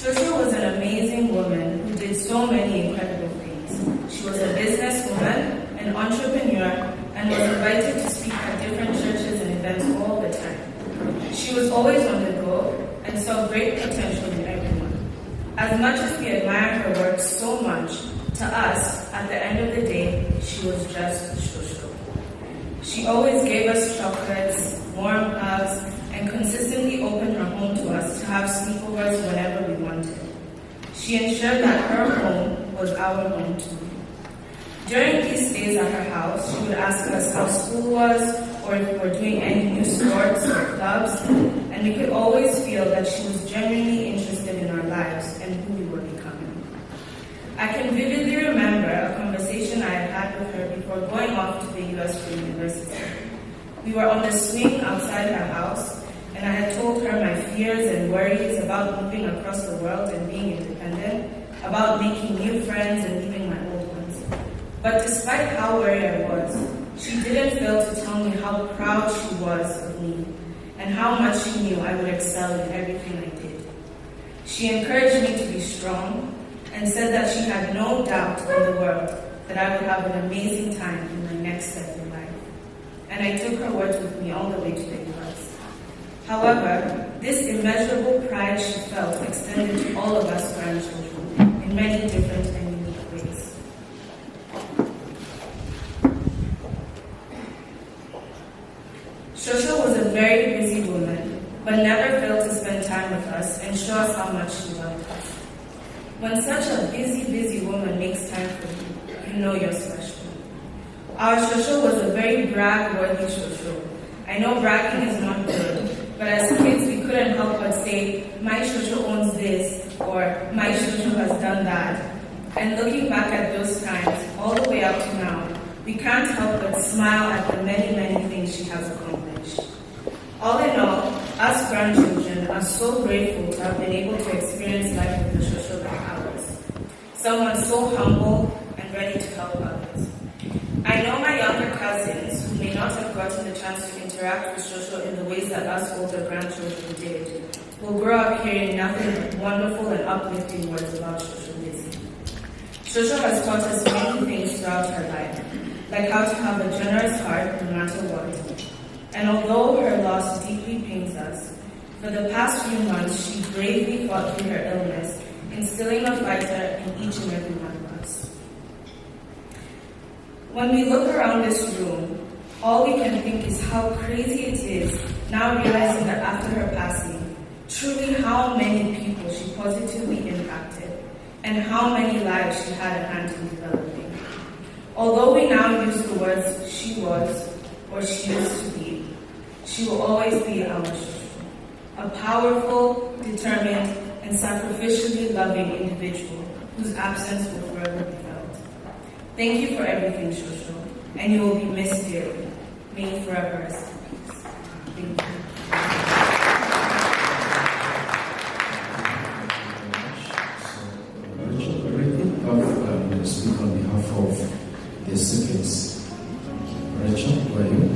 Shosho was an amazing woman who did so many incredible things. She was a businesswoman, an entrepreneur, and was invited to speak at different churches and events all the time. She was always on the go and saw great potential in everyone. As much as we admired her work so much, to us, at the end of the day, she was just Shosho. She always gave us chocolates, warm hugs, and consistently opened her home to us to have sleepovers whenever we wanted. She ensured that her home was our home too. During these stays at her house, she would ask us how school was, or if we were doing any new sports or clubs, and we could always feel that she was genuinely interested in our lives and who we were becoming. I can vividly remember a conversation I had had with her before going off to the US for university. We were on the swing outside her house, and I had told her my fears and worries about moving across the world and being independent, about making new friends and leaving my old ones. But despite how worried I was, she didn't fail to tell me how proud she was of me and how much she knew I would excel in everything I did. She encouraged me to be strong and said that she had no doubt in the world that I would have an amazing time in my next step in life. And I took her words with me all the way to the US. However, this immeasurable pride she felt extended to all of us grandchildren in many different and unique ways. Shosho was a very busy woman, but never failed to spend time with us and show us how much she loved us. When such a busy woman makes time for you, you know you're special. Our Shosho was a very brag-worthy Shosho. I know bragging is not good, but as kids we couldn't help but say, my Shosho owns this, or my Shosho has done that. And looking back at those times, all the way up to now, we can't help but smile at the many things she has accomplished. All in all, us grandchildren are so grateful to have been able to experience life with a Shosho like ours. Someone so humble and ready to help others. I know my younger cousins, who may not have gotten the chance to interact with Shosho in the ways that us older grandchildren did, will grow up hearing nothing but wonderful and uplifting words about Shosho Lizzie. Shosho has taught us many things throughout her life, like how to have a generous heart no matter what. And although her loss deeply pains us, for the past few months she bravely fought through her illness, instilling a fighter in each and every one of us. When we look around this room, all we can think is how crazy it is now realizing that after her passing, truly how many people she positively impacted and how many lives she had a hand in developing. Although we now use the words she was or she used to be, she will always be our Shosho, a powerful, determined, and sacrificially loving individual whose absence will forever be felt. Thank you for everything, Shosho, and you will be missed dearly. May you forever rest in peace. Thank you. Speak on behalf of the siblings. Rachel, who are you?